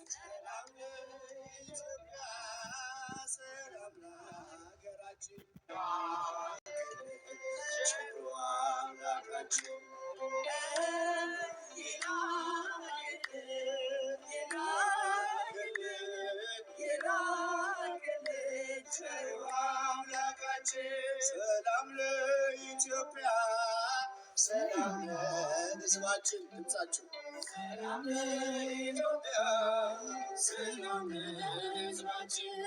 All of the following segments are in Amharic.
ሰላም ለኢትዮጵያ ሰላም ለሀገራችን ቸሩ አምላካችን ይላክልን ቸሩ አምላካችን ሰላም ለኢትዮጵያ ሰላም ለሕዝባችን ድምፃችሁ ሰላም ለኢትዮጵያ ሰላም ለሕዝባችን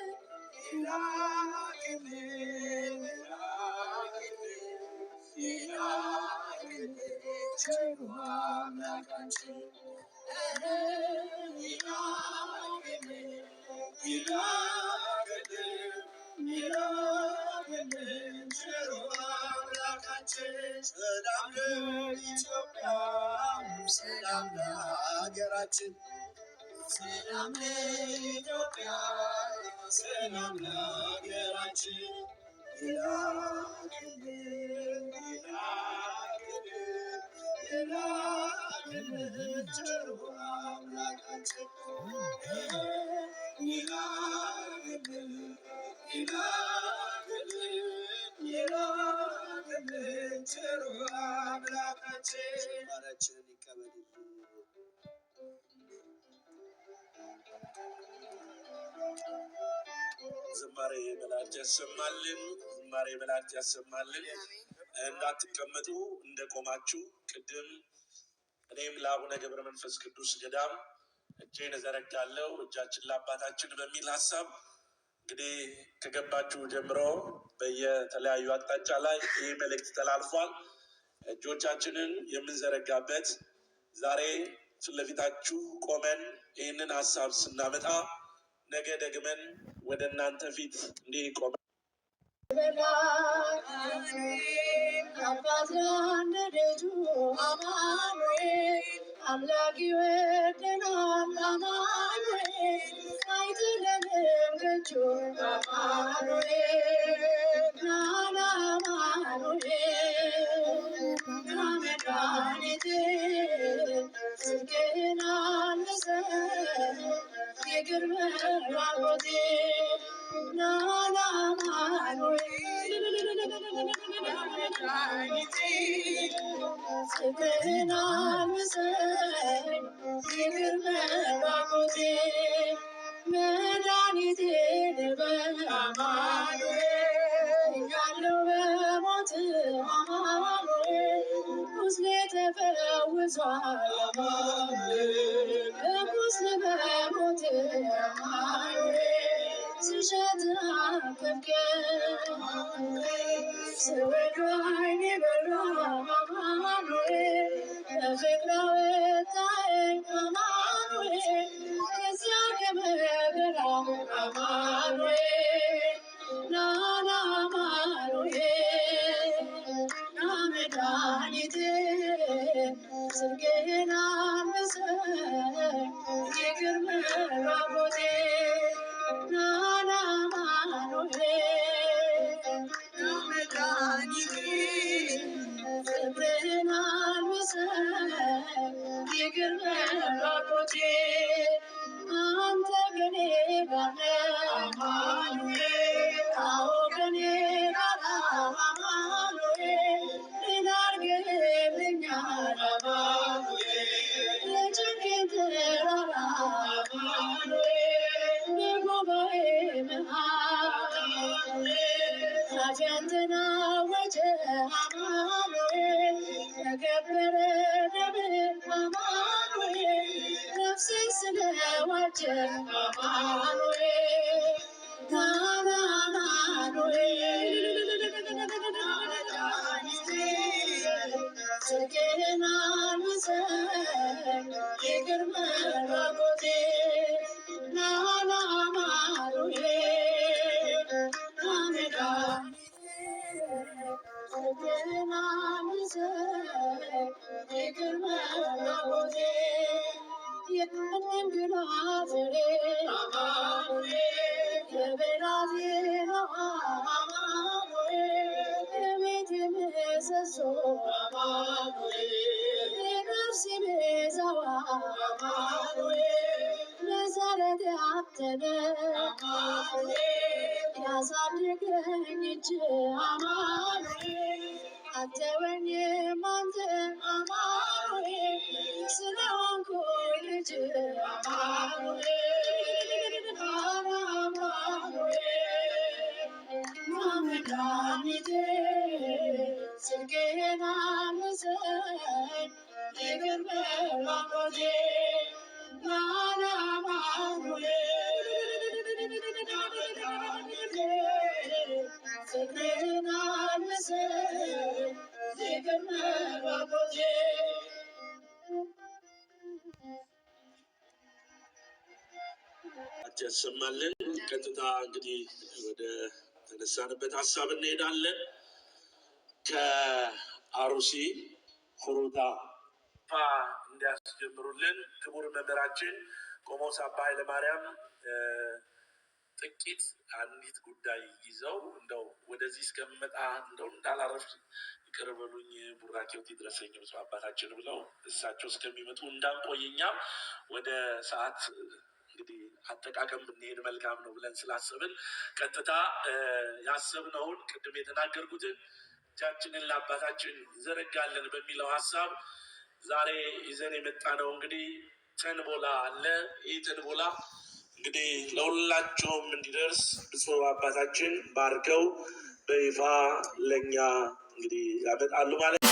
ይላክልን ቸሩ አምላካችን ይላክልን ቸሩ አምላካችን ሰላም ለኢትዮጵያ ሰላም ለሀገራችን ሰላም ለኢትዮጵያ ሰላም ለሀገራችን ይላክልን ቸሩ አምላካችን ይላክልን ቸሩ አምላካችን ዝማሬያችንን ይቀበልልን። ዝማሬ መላእክት ያሰማልን። ዝማሬ መላእክት ያሰማልን። እንዳትቀመጡ እንደቆማችሁ ቅድም እኔም ለአቡነ ገብረ መንፈስ ቅዱስ ገዳም እጄን እዘረጋለሁ እጃችን ለአባታችን በሚል ሀሳብ እንግዲህ ከገባችሁ ጀምሮ በየተለያዩ አቅጣጫ ላይ ይህ መልእክት ተላልፏል። እጆቻችንን የምንዘረጋበት ዛሬ ፊት ለፊታችሁ ቆመን ይህንን ሀሳብ ስናመጣ ነገ ደግመን ወደ እናንተ ፊት እንዲህ ቆመን አምላክ ይወደናል አማኑኤል አይጥለንም ከቶ አማኑኤል ናና አማኑኤል ና መድኃኒቴ ጽድቅህን አልብሰን ይቅር በራቆቴ ናና አማኑኤል መድኃኒቴ ጽድቅህን አልብሰን ይቅር በራቆቴ መድኃኒቴ አማኑኤል ያለው በሞት አማኑኤል ቁስሌ ተፈውሷል አማኑኤል ቁስል በሞት አማኑኤል ስሸት አከብከኝ ስወድ ዓይኔ በራ አማኑኤል በፍቅር አወጣኸኝ አማኑኤል ከዚያ ከመከራ አማኑኤል ናና አማኑኤል ና መድኃኒቴ ጽድቅህን አልብሰን ይቅር በራቆቴ ናና አማኑኤል ና መድኃኒቴ ጽድቅህን አልብሰን ይቅር በራቆቴ አንተ ከኔ ጋር ነህ አማኑኤል አዎ ከኔ ጋር አማኑኤል ምን አድርገህልኛል አማኑኤል የጭንቄን ተራራ አማኑኤል በጉባኤ መሃል ኃጢአት ተናወጠ አማኑኤል ተከበረ ደምህ አማኑኤል ነፍሴን ስለዋጀ አማኑኤል ናና አማኑኤል ጽድቅህን አልብሰን ይቅር በራቆቴ ናና አማኑኤል ና መድኃኒቴ ጽድቅህን አልብሰን ይቅር በራቆቴ የእንግዳ ፍሬ አማኑኤል የብላቴና አማኑኤል የቤቴ ምሰሶ አማኑኤል የነፍሴ ቤዛዋ አማኑኤል አንደበቴ አተነ ያሳደገኝ እጅ አማኑኤል አተወኝም አንተ አማኑኤል ስለሆንኩ ልጅ አማኑኤል መድኃኒቴ ጽድቅህን አነሰኝ ይቅር በማቆቴ ናና አማኑኤል ጽድቅህን አነሰኝ ይቅር በማቆቴ ያሰማልን። ቀጥታ እንግዲህ ወደ ተነሳንበት ሀሳብ እንሄዳለን። ከአሩሲ ፍሩታ እንዲያስጀምሩልን ክቡር መምህራችን ቆሞስ አባ ኃይለማርያም ጥቂት አንዲት ጉዳይ ይዘው እንደው ወደዚህ እስከምመጣ እንደው እንዳላረፍ ይቅር በሉኝ ቡራኬው ይድረሰኝ ብፁዕ አባታችን ብለው እሳቸው እስከሚመጡ እንዳንቆየኛም ወደ ሰዓት እንግዲህ አጠቃቀም ብንሄድ መልካም ነው ብለን ስላሰብን ቀጥታ ያሰብነውን ቅድም የተናገርኩትን እጃችንን ለአባታችን ዘረጋለን በሚለው ሀሳብ ዛሬ ይዘን የመጣ ነው። እንግዲህ ተንቦላ አለ። ይህ ተንቦላ እንግዲህ ለሁላቸውም እንዲደርስ ብፁዕ አባታችን ባርከው በይፋ ለኛ እንግዲህ ያመጣሉ ማለት